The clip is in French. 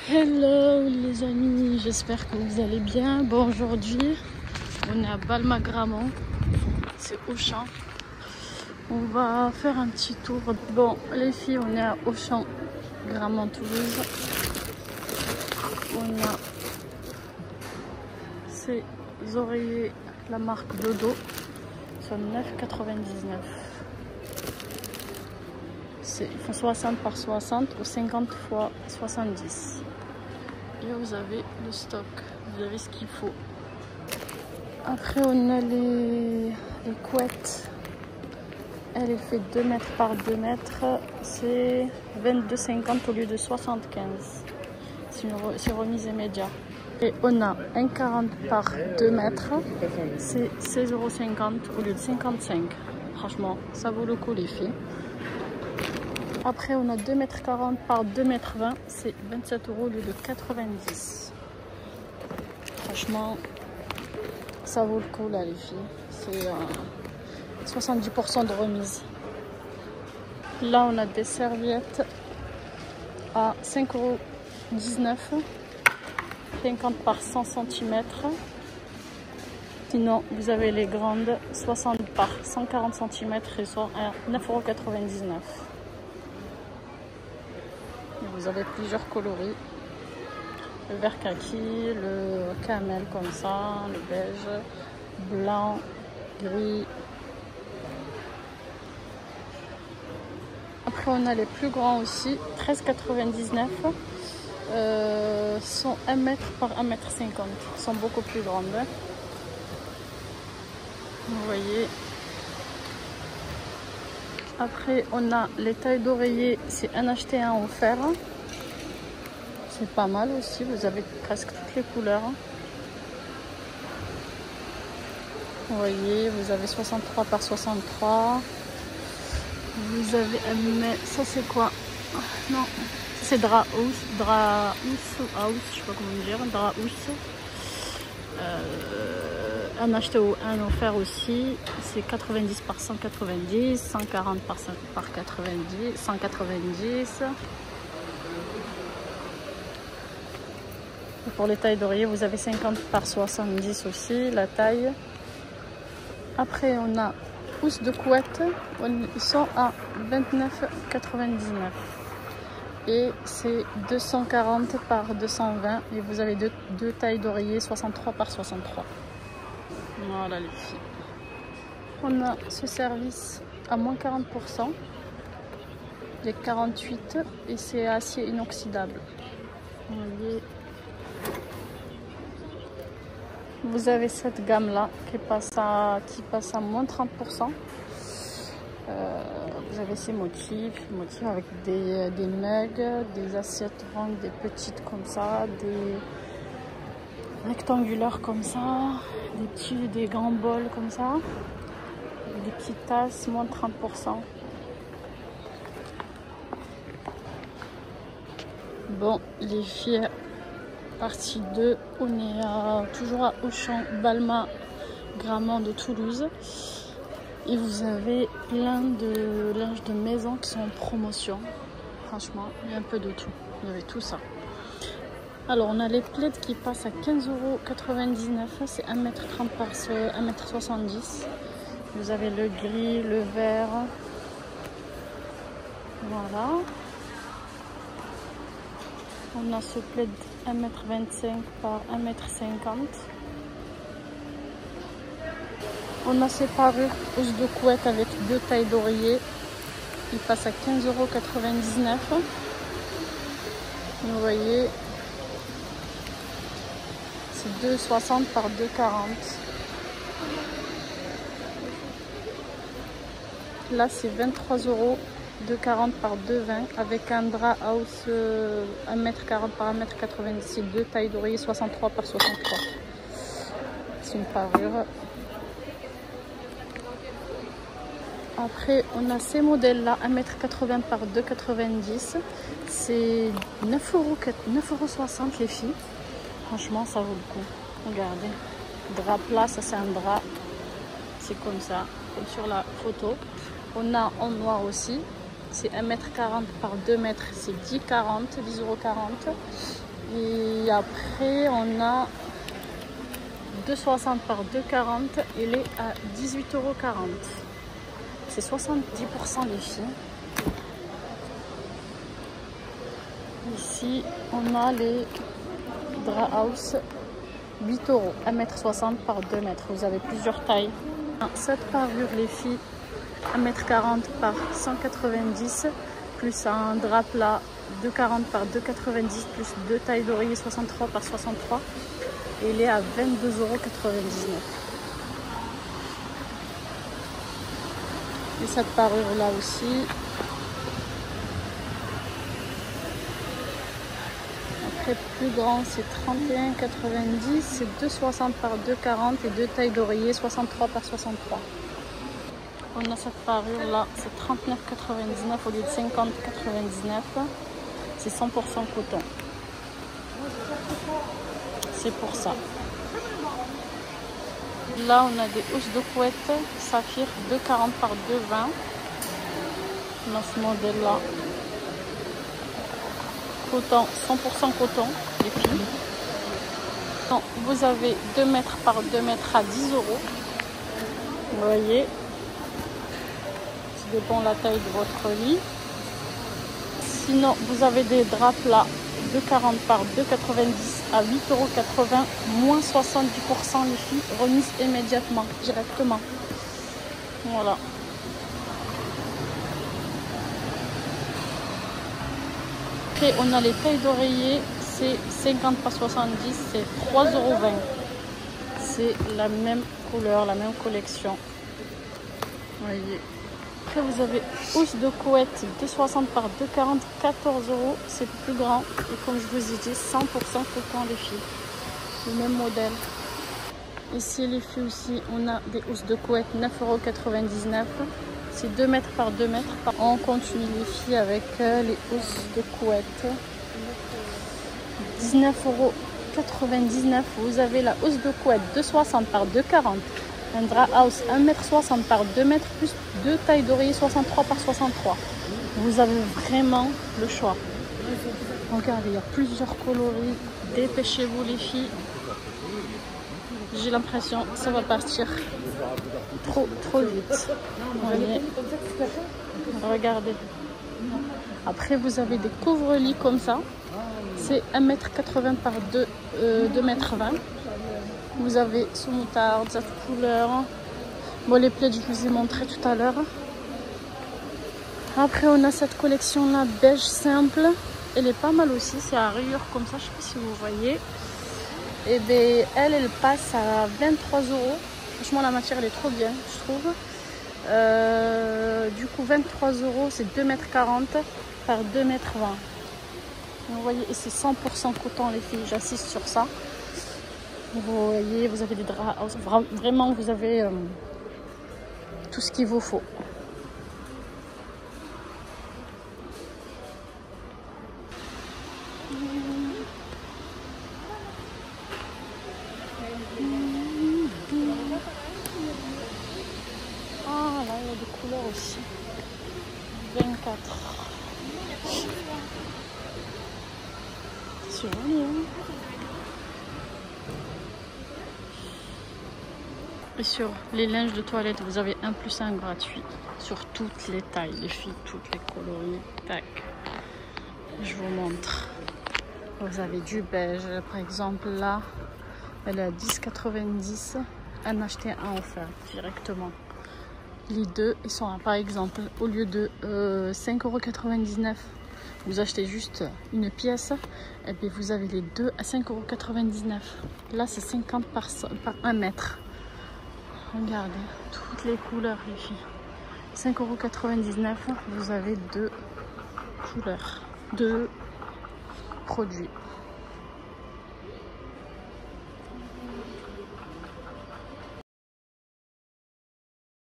Hello les amis, j'espère que vous allez bien. Bon, aujourd'hui on est à Balma Gramont, c'est Auchan. On va faire un petit tour. Bon les filles, on est à Auchan Gramont Toulouse. On a ces oreillers, la marque Dodo, sont 9,99. Ils font 60 par 60 ou 50 x 70. Et vous avez le stock, vous avez ce qu'il faut. Après on a les couettes. Elle fait 2 mètres par 2 mètres. C'est 22,50 au lieu de 75. C'est remise immédiat. Et on a 1,40 par 2 mètres. C'est 16,50 € au lieu de 55. Franchement, ça vaut le coup les filles. Après, on a 2,40 mètres par 2,20 mètres, c'est 27 € au lieu de 90. Franchement, ça vaut le coup là, les filles. C'est 70% de remise. Là, on a des serviettes à 5,19 €, 50 par 100 cm. Sinon, vous avez les grandes, 60 par 140 cm et sont à 9,99 €. Vous avez plusieurs coloris, le vert kaki, le camel comme ça, le beige, blanc, gris. Après on a les plus grands aussi, 13,99 €, sont 1 mètre par 1,50 mètre, sont beaucoup plus grandes. Vous voyez. Après, on a les tailles d'oreiller, c'est un acheté un offert. C'est pas mal aussi, vous avez presque toutes les couleurs. Vous voyez, vous avez 63 par 63. Vous avez, mais ça c'est quoi? Non, c'est drap housse, je sais pas comment dire, drap housse. Un acheté ou un offert aussi, c'est 90 par 190, 140 par 90, 190. Et pour les tailles d'oreiller, vous avez 50 par 70 aussi, la taille. Après, on a housse de couette, ils sont à 29,99. Et c'est 240 par 220. Et vous avez deux tailles d'oreiller, 63 par 63. Voilà les filles. On a ce service à moins 40%. Les 48 et c'est acier inoxydable. Vous voyez. Vous avez cette gamme là qui passe à moins 30%. Vous avez ces motifs avec des mugs, des assiettes rondes, des petites comme ça, des rectangulaires comme ça, des grands bols comme ça, des petites tasses, moins 30%. Bon, les filles, partie 2, on est toujours à Auchan, Balma Gramont de Toulouse. Et vous avez plein de linge de maison qui sont en promotion. Franchement, il y a un peu de tout. Vous avez tout ça. Alors, on a les plaids qui passent à 15,99 €. C'est 1,30 m par 1,70 m. Vous avez le gris, le vert. Voilà. On a ce plaid 1,25 m par 1,50 m. On a ces parures housse de couette avec 2 tailles d'oreiller. Il passe à 15,99 €. Vous voyez, c'est 2,60 par 2,40. Là, c'est 23 €, 2,40 par 2,20 avec un drap house 1,40 m par 1,90 m. C'est 2 tailles d'oreiller 63 par 63. C'est une parure. Après, on a ces modèles-là, 1,80 m par 2,90 m. C'est 9,60 € les filles. Franchement, ça vaut le coup. Regardez. Drap plat, ça c'est un drap. C'est comme ça, comme sur la photo. On a en noir aussi. c'est 1,40 m par 2 mètres, c'est 10,40 €. Et après, on a 2,60 par 2,40, il est à 18,40 €. C'est 70% les filles. Ici, on a les Dra House, 8 €, 1,60 m par 2 mètres. Vous avez plusieurs tailles. Cette parure, les filles, 1,40 m par 190, plus un drap plat 2,40 par 2,90, plus deux tailles d'oreiller 63 par 63. Et il est à 22,99 €. Et cette parure là aussi. Après plus grand, c'est 31,90, c'est 2,60 par 2,40 et deux tailles d'oreiller 63 par 63. On a cette parure là, c'est 39,99 au lieu de 50,99. C'est 100% coton. C'est pour ça. Là, on a des housses de couette saphir 2,40 par 2,20. On a ce modèle là. Coton, 100% coton, les filles. Donc, vous avez 2 mètres par 2 mètres à 10 €. Vous voyez, ça dépend de la taille de votre lit. Sinon, vous avez des draps plats 2,40 par 2,90 à 8,80 €, moins 70% les filles, remise immédiatement, directement. Voilà. Après, on a les tailles d'oreiller, c'est 50 par 70, c'est 3,20 €. C'est la même couleur, la même collection. Vous voyez. Après, vous avez housse de couette 2,60 par 2,40, 14 €. C'est plus grand. Et comme je vous ai dit, 100% coton les filles. Le même modèle. Ici, les filles aussi, on a des housses de couette 9,99 €. C'est 2 mètres par 2 mètres. On continue les filles avec les housses de couette. 19,99 €. Vous avez la housse de couette 2,60 par 2,40. Un drap house 1,60 m par 2 mètres plus deux tailles d'oreiller 63 par 63. Vous avez vraiment le choix. Regardez, il y a plusieurs coloris. Dépêchez-vous les filles. J'ai l'impression que ça va partir trop vite. Voyez. Regardez. Après, vous avez des couvre-lits comme ça. C'est 1,80 m par 2,20 m. Vous avez sous moutarde, cette couleur. Bon, les plaids, je vous ai montré tout à l'heure. Après, on a cette collection-là, beige simple. Elle est pas mal aussi. C'est à rayures comme ça. Je sais pas si vous voyez. Et bien, elle passe à 23 €. Franchement, la matière, elle est trop bien, je trouve. Du coup, 23 €, c'est 2,40 m par 2,20 m. Vous voyez, et c'est 100% coton, les filles. J'insiste sur ça. Vous voyez, vous avez des draps. Vraiment, vous avez tout ce qu'il vous faut. Ah, là, il y a des couleurs aussi. 24. C'est joli, hein? Et sur les linges de toilette, vous avez 1 + 1 gratuit. Sur toutes les tailles, les filles, toutes les coloris. Tac. Je vous montre. Vous avez du beige, par exemple, là, elle est à 10,90. Un acheté, un offert directement. Les deux, ils sont à, par exemple, au lieu de 5,99 €, vous achetez juste une pièce, et puis vous avez les deux à 5,99 €. Là, c'est 50 par 1 mètre. Regardez, toutes les couleurs, les filles. 5,99 €, vous avez deux couleurs, deux produits.